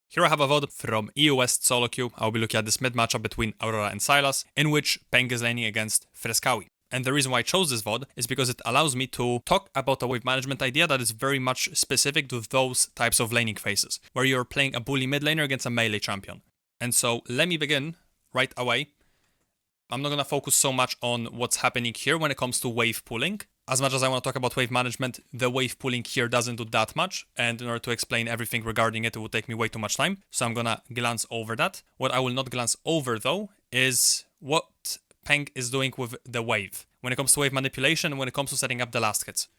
Here I have a VOD from EU West solo queue. I'll be looking at this mid matchup between Aurora and Sylas, in which Peng is laning against Fresskowy. And the reason why I chose this VOD is because it allows me to talk about a wave management idea that is very much specific to those types of laning phases, where you're playing a bully mid laner against a melee champion. And so let me begin right away. I'm not going to focus so much on what's happening here when it comes to wave pooling. As much as I want to talk about wave management, the wave pooling here doesn't do that much, and in order to explain everything regarding it, it would take me way too much time, so I'm gonna glance over that. What I will not glance over, though, is what Peng is doing with the wave, when it comes to wave manipulation and when it comes to setting up the last hits.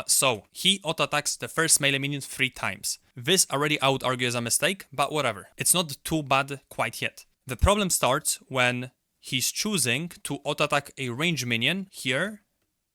So, he auto-attacks the first melee minion 3 times. This already I would argue is a mistake, but whatever. It's not too bad quite yet. The problem starts when he's choosing to auto-attack a range minion here,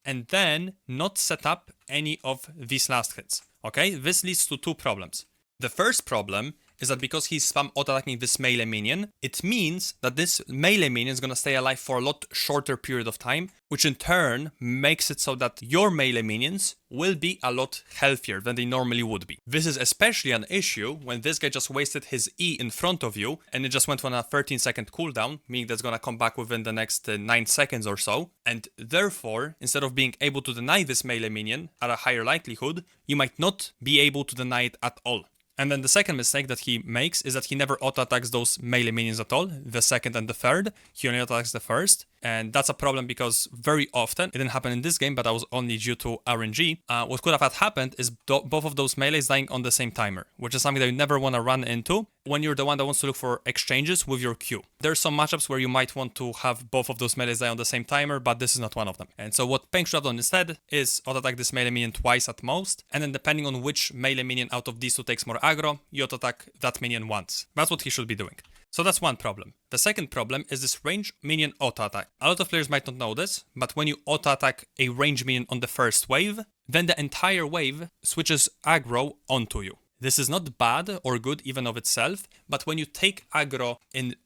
and then not set up any of these last hits. Okay, this leads to 2 problems. The first problem is that because he's spam auto-attacking this melee minion, it means that this melee minion is gonna stay alive for a lot shorter period of time, which in turn makes it so that your melee minions will be a lot healthier than they normally would be. This is especially an issue when this guy just wasted his E in front of you and it just went on a 13-second cooldown, meaning that's gonna come back within the next 9 seconds or so, and therefore, instead of being able to deny this melee minion at a higher likelihood, you might not be able to deny it at all. And then the second mistake that he makes is that he never auto-attacks those melee minions at all, the second and the third. He only attacks the first, and that's a problem because very often, it didn't happen in this game, but that was only due to RNG. What could have had happened is both of those melees dying on the same timer, which is something that you never want to run into when you're the one that wants to look for exchanges with your Q. There's some matchups where you might want to have both of those melees die on the same timer, but this is not one of them. And so what Peng should have done instead is auto-attack this melee minion twice at most, and then depending on which melee minion out of these 2 takes more aggro, you auto-attack that minion once. That's what he should be doing. So that's one problem. The second problem is this range minion auto-attack. A lot of players might not know this, but when you auto-attack a range minion on the first wave, then the entire wave switches aggro onto you. This is not bad or good even of itself, but when you take aggro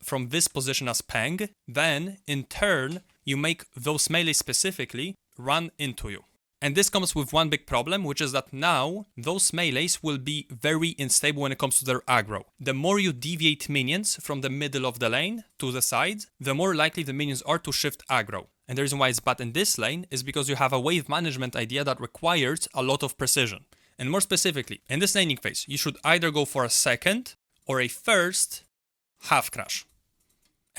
from this position as Peng, then in turn you make those melees specifically run into you. And this comes with one big problem, which is that now those melees will be very unstable when it comes to their aggro. The more you deviate minions from the middle of the lane to the sides, the more likely the minions are to shift aggro. And the reason why it's bad in this lane is because you have a wave management idea that requires a lot of precision. And more specifically, in this laning phase, you should either go for a second or a first half crash.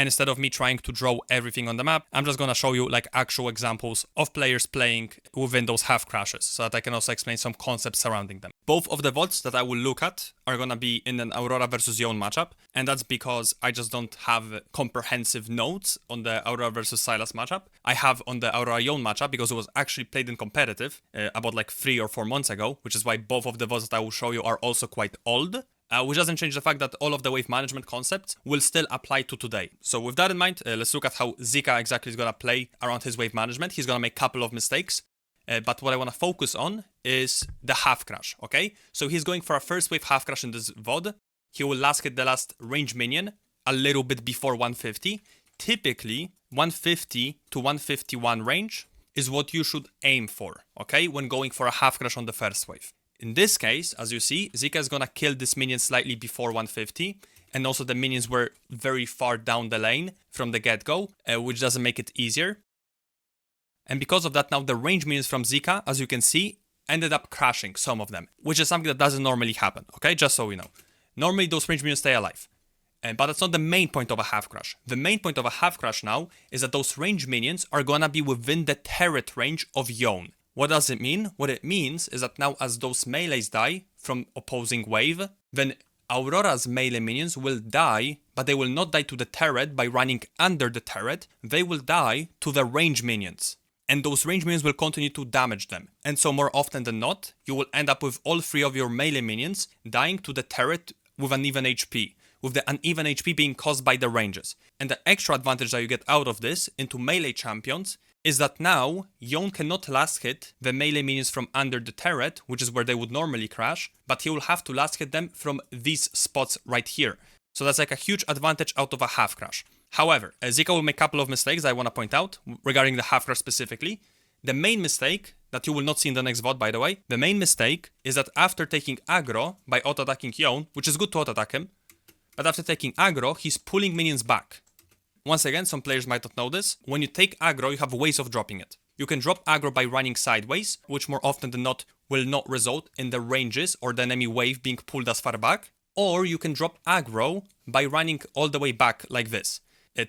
And instead of me trying to draw everything on the map, I'm just gonna show you like actual examples of players playing within those half crashes so that I can also explain some concepts surrounding them. Both of the VODs that I will look at are gonna be in an Aurora versus Yon matchup, and that's because I just don't have comprehensive notes on the Aurora versus Sylas matchup. I have on the Aurora Yon matchup because it was actually played in competitive about like 3 or 4 months ago, which is why both of the VODs that I will show you are also quite old. Which doesn't change the fact that all of the wave management concepts will still apply to today. So with that in mind, let's look at how Zika exactly is going to play around his wave management. He's going to make a couple of mistakes, but what I want to focus on is the half crash, okay? So he's going for a first wave half crash in this VOD. He will last hit the last range minion a little bit before 150. Typically, 150 to 151 range is what you should aim for, okay? When going for a half crash on the first wave. In this case, as you see, Zika is gonna kill this minion slightly before 150, and also the minions were very far down the lane from the get-go, which doesn't make it easier. And because of that, now the range minions from Zika, as you can see, ended up crashing, some of them, which is something that doesn't normally happen, okay? Just so we know. Normally, those range minions stay alive. But that's not the main point of a half crash. The main point of a half crash now is that those range minions are gonna be within the turret range of Yon. What does it mean? What it means is that now as those melees die from opposing wave, then Aurora's melee minions will die, but they will not die to the turret by running under the turret, they will die to the range minions. And those range minions will continue to damage them. And so more often than not, you will end up with all 3 of your melee minions dying to the turret with uneven HP, with the uneven HP being caused by the ranges. And the extra advantage that you get out of this into melee champions is that now Yon cannot last hit the melee minions from under the turret, which is where they would normally crash, but he will have to last hit them from these spots right here. So that's like a huge advantage out of a half crash. However, Zika will make a couple of mistakes I want to point out regarding the half crash specifically. The main mistake that you will not see in the next VOD, by the way. The main mistake is that after taking aggro by auto-attacking Yone, which is good to auto-attack him, but after taking aggro, he's pulling minions back. Once again, some players might not know this. When you take aggro, you have ways of dropping it. You can drop aggro by running sideways, which more often than not will not result in the ranges or the enemy wave being pulled as far back. Or you can drop aggro by running all the way back like this,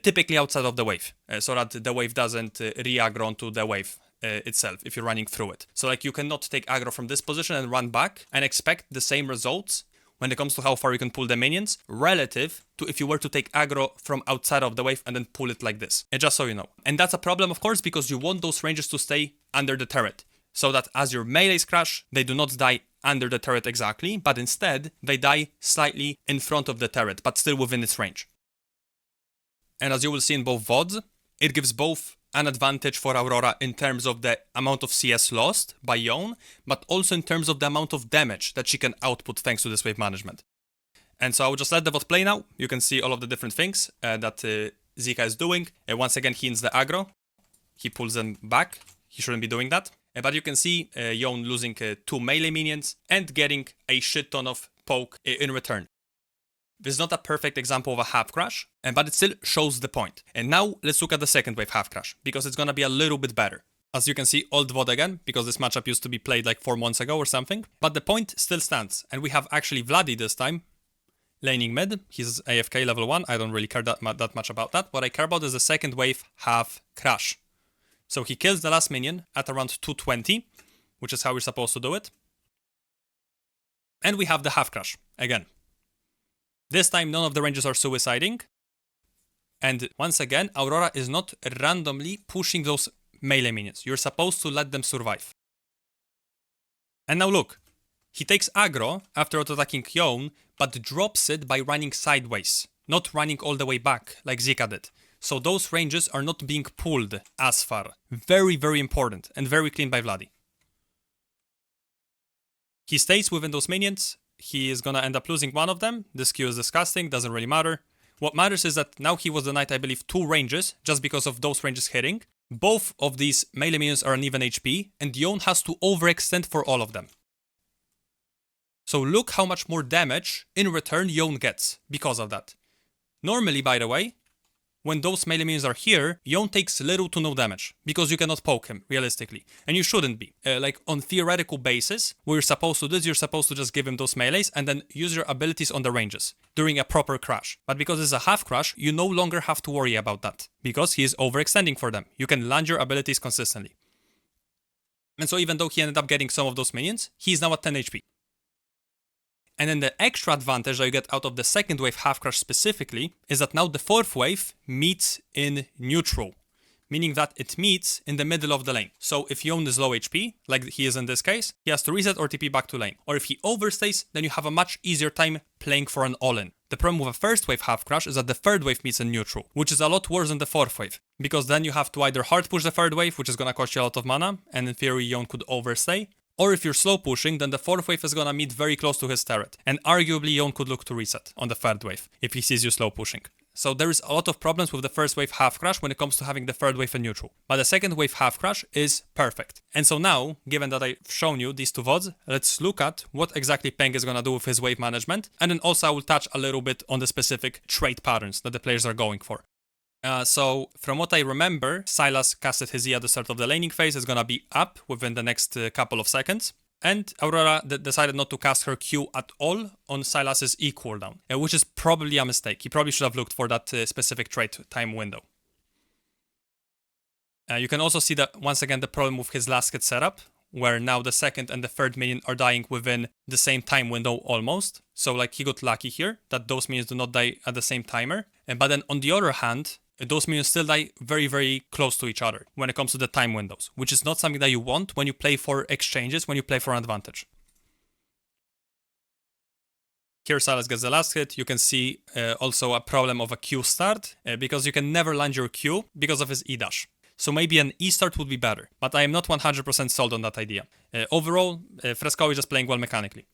typically outside of the wave, so that the wave doesn't re-aggro onto the wave itself if you're running through it. So like you cannot take aggro from this position and run back and expect the same results when it comes to how far you can pull the minions, relative to if you were to take aggro from outside of the wave and then pull it like this. Just so you know. And that's a problem, of course, because you want those ranges to stay under the turret, so that as your melees crash, they do not die under the turret exactly, but instead, they die slightly in front of the turret, but still within its range. And as you will see in both VODs, it gives both an advantage for Aurora in terms of the amount of CS lost by Yone, but also in terms of the amount of damage that she can output thanks to this wave management. And so I will just let the VOD play now. You can see all of the different things that Zika is doing. Once again, he ins the aggro. He pulls them back. He shouldn't be doing that. But you can see Yone losing 2 melee minions and getting a shit ton of poke in return. This is not a perfect example of a half crash, but it still shows the point. And now let's look at the second wave half crash, because it's gonna be a little bit better. As you can see, old VOD again, because this matchup used to be played like 4 months ago or something. But the point still stands, and we have actually Vladi this time, laning mid. He's AFK level 1, I don't really care that much about that. What I care about is the second wave half crash. So he kills the last minion at around 220, which is how we're supposed to do it. And we have the half crash, again. This time, none of the ranges are suiciding. And once again, Aurora is not randomly pushing those melee minions. You're supposed to let them survive. And now look. He takes aggro after auto-attacking Yone, but drops it by running sideways, not running all the way back, like Zika did. So those ranges are not being pulled as far. Very, very important, and very clean by Vladi. He stays within those minions. He is gonna end up losing one of them. This Q is disgusting, doesn't really matter. What matters is that now he was denied, I believe, 2 ranges, just because of those ranges hitting. Both of these melee minions are uneven HP, and Yone has to overextend for all of them. So look how much more damage in return Yone gets because of that. Normally, by the way, when those melee minions are here, Yone takes little to no damage, because you cannot poke him, realistically. And you shouldn't be. Like, on theoretical basis, what you're supposed to do is you're supposed to just give him those melees and then use your abilities on the ranges, during a proper crash. But because it's a half crash, you no longer have to worry about that, because he is overextending for them. You can land your abilities consistently. And so even though he ended up getting some of those minions, he's now at 10 HP. And then the extra advantage that you get out of the second wave half crash specifically is that now the fourth wave meets in neutral, meaning that it meets in the middle of the lane. So if Yone is low HP, like he is in this case, he has to reset or TP back to lane. Or if he overstays, then you have a much easier time playing for an all-in. The problem with a first wave half crash is that the third wave meets in neutral, which is a lot worse than the fourth wave, because then you have to either hard push the third wave, which is gonna cost you a lot of mana, and in theory Yone could overstay, or if you're slow pushing, then the fourth wave is gonna meet very close to his turret, and arguably Yone could look to reset on the third wave if he sees you slow pushing. So there is a lot of problems with the first wave half crash when it comes to having the third wave in neutral. But the second wave half crash is perfect. And so now, given that I've shown you these 2 VODs, let's look at what exactly Peng is gonna do with his wave management, and then also I will touch a little bit on the specific trait patterns that the players are going for. So from what I remember, Sylas casted his E at the start of the laning phase. It's gonna be up within the next couple of seconds. And Aurora decided not to cast her Q at all on Sylas' E cooldown, which is probably a mistake. He probably should have looked for that specific trait time window. You can also see that, once again, the problem with his last hit setup, where now the second and the third minion are dying within the same time window almost. So like he got lucky here, that those minions do not die at the same timer. But then on the other hand, those minions still die very, very close to each other when it comes to the time windows, which is not something that you want when you play for exchanges, when you play for an advantage. Here Sylas gets the last hit. You can see also a problem of a Q start, because you can never land your Q because of his E dash. So maybe an E start would be better, but I am not 100% sold on that idea. Overall, Fresskowy is just playing well mechanically.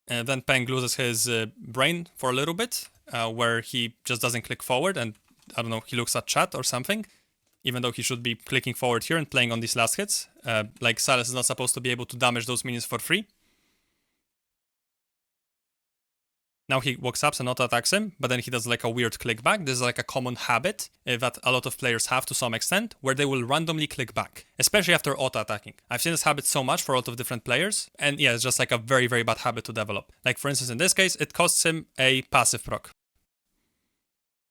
Then Peng loses his brain for a little bit, where he just doesn't click forward and, I don't know, he looks at chat or something. even though he should be clicking forward here and playing on these last hits. Like Sylas is not supposed to be able to damage those minions for free. Now he walks up and auto-attacks him, but then he does like a weird click back. This is like a common habit that a lot of players have to some extent, where they will randomly click back, especially after auto-attacking. I've seen this habit so much for a lot of different players, and yeah, it's just like a very, very bad habit to develop. Like for instance, in this case, it costs him a passive proc,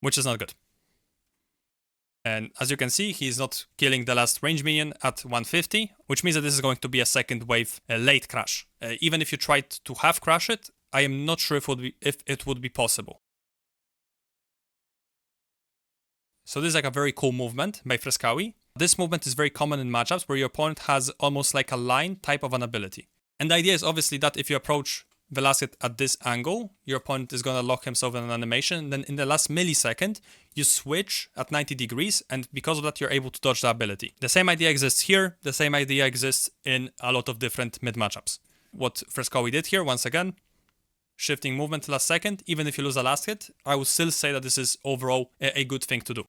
which is not good. And as you can see, he's not killing the last range minion at 150, which means that this is going to be a second wave late crash. Even if you tried to half crash it, I am not sure if it would be possible. So this is like a very cool movement by Fresskowy. This movement is very common in matchups where your opponent has almost like a line type of an ability. And the idea is obviously that if you approach the last hit at this angle, your opponent is going to lock himself in an animation, and then in the last millisecond, you switch at 90 degrees, and because of that, you're able to dodge the ability. The same idea exists here, the same idea exists in a lot of different mid matchups. What Fresskowy did here, once again, shifting movement last second, even if you lose a last hit, I would still say that this is overall a good thing to do.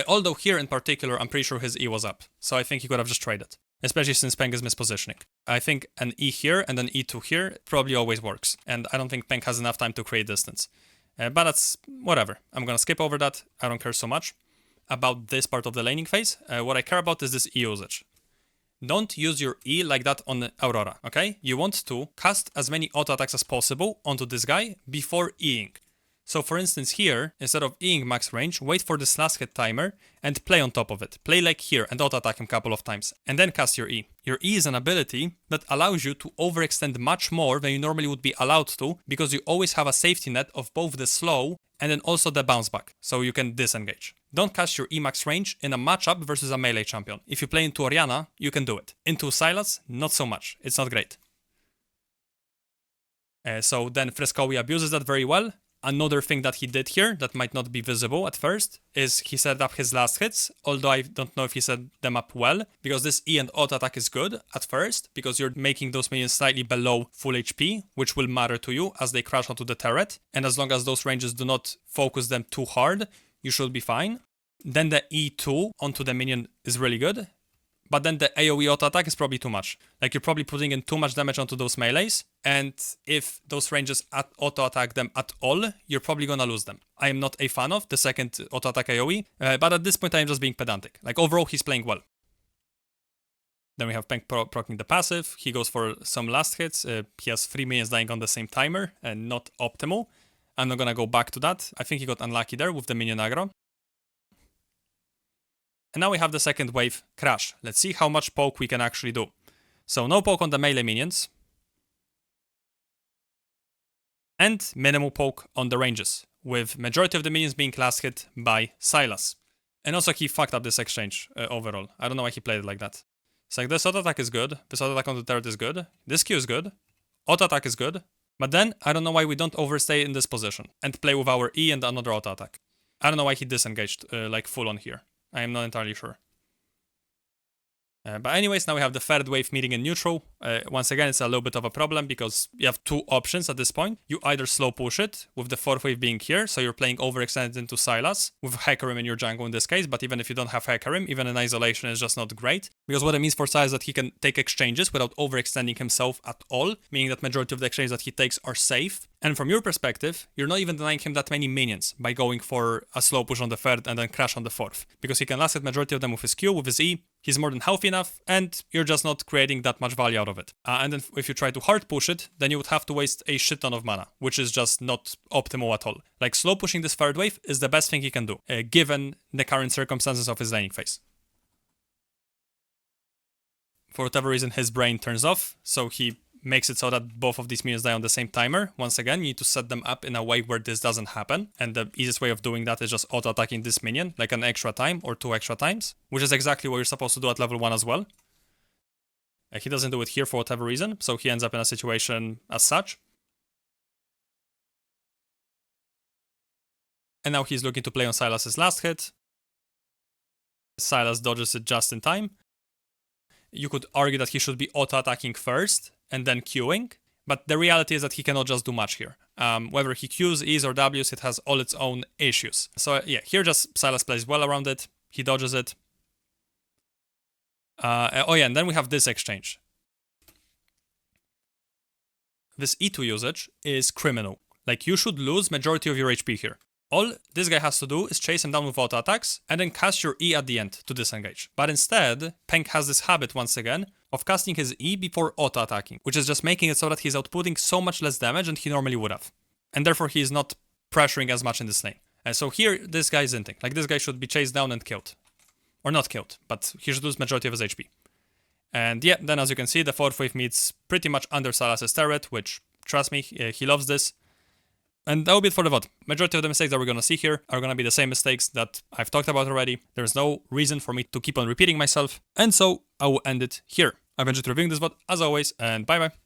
Although here in particular, I'm pretty sure his E was up, so I think he could have just traded, especially since Peng is mispositioning. I think an E here and an E2 here probably always works, and I don't think Peng has enough time to create distance. But that's whatever. I'm gonna skip over that. I don't care so much about this part of the laning phase. What I care about is this E usage. Don't use your E like that on Aurora, okay? You want to cast as many auto attacks as possible onto this guy before Eing. So for instance here, instead of Eing max range, wait for this last hit timer and play on top of it. Play like here and auto attack him a couple of times, and then cast your E. Your E is an ability that allows you to overextend much more than you normally would be allowed to, because you always have a safety net of both the slow and then also the bounce back, so you can disengage. Don't cast your E max range in a matchup versus a melee champion. If you play into Oriana, you can do it. Into Sylas, not so much. It's not great. So then Fresskowy abuses that very well. Another thing that he did here that might not be visible at first is he set up his last hits, although I don't know if he set them up well, because this E and auto attack is good at first, because you're making those minions slightly below full HP, which will matter to you as they crash onto the turret, and as long as those ranges do not focus them too hard, you should be fine. Then the E2 onto the minion is really good, but then the AoE auto attack is probably too much. Like, you're probably putting in too much damage onto those melees, and if those ranges auto attack them at all, you're probably gonna lose them. I am not a fan of the second auto attack AoE, but at this point I am just being pedantic. Like, overall he's playing well. Then we have Peng proccing the passive. He goes for some last hits. He has 3 minions dying on the same timer, and not optimal. I'm not gonna go back to that. I think he got unlucky there with the minion aggro. And now we have the second wave crash. Let's see how much poke we can actually do. So no poke on the melee minions. And minimal poke on the ranges, with majority of the minions being last hit by Sylas. And also he fucked up this exchange overall. I don't know why he played it like that. It's like, this auto attack is good, this auto attack on the turret is good, this Q is good, auto attack is good, but then I don't know why we don't overstay in this position and play with our E and another auto attack. I don't know why he disengaged like full on here. I am not entirely sure. But anyways, now we have the third wave meeting in neutral. Once again, it's a little bit of a problem because you have 2 options at this point. You either slow push it, with the 4th wave being here, so you're playing overextended into Sylas, with Hecarim in your jungle in this case, but even if you don't have Hecarim, even in isolation is just not great. Because what it means for Sylas is that he can take exchanges without overextending himself at all, meaning that majority of the exchanges that he takes are safe. And from your perspective, you're not even denying him that many minions by going for a slow push on the 3rd and then crash on the 4th. Because he can last hit majority of them with his Q, with his E, he's more than healthy enough, and you're just not creating that much value out of it. And then if you try to hard push it, then you would have to waste a shit ton of mana, which is just not optimal at all. Like, slow pushing this 3rd wave is the best thing he can do, given the current circumstances of his laning phase. For whatever reason, his brain turns off, so he makes it so that both of these minions die on the same timer. Once again, you need to set them up in a way where this doesn't happen, and the easiest way of doing that is just auto-attacking this minion, like an extra time or 2 extra times, which is exactly what you're supposed to do at level 1 as well. He doesn't do it here for whatever reason, so he ends up in a situation as such. And now he's looking to play on Sylas' last hit. Sylas dodges it just in time. You could argue that he should be auto-attacking first and then queuing, but the reality is that he cannot just do much here. Whether he Qs, E's, or W's, it has all its own issues. So yeah, here just Sylas plays well around it. He dodges it. Oh yeah, and then we have this exchange. This E2 usage is criminal. Like, you should lose majority of your HP here. All this guy has to do is chase him down with auto attacks and then cast your E at the end to disengage. But instead, Peng has this habit once again of casting his E before auto attacking, which is just making it so that he's outputting so much less damage than he normally would have. And therefore he is not pressuring as much in this lane. And so here, this guy is inting. Like, this guy should be chased down and killed. Or not killed, but he should lose majority of his HP. And yeah, then as you can see, the 4th wave meets pretty much under Sylas' turret, which, trust me, he loves this. And that will be it for the VOD. Majority of the mistakes that we're going to see here are going to be the same mistakes that I've talked about already. There's no reason for me to keep on repeating myself. And so I will end it here. I've enjoyed reviewing this VOD as always, and bye bye.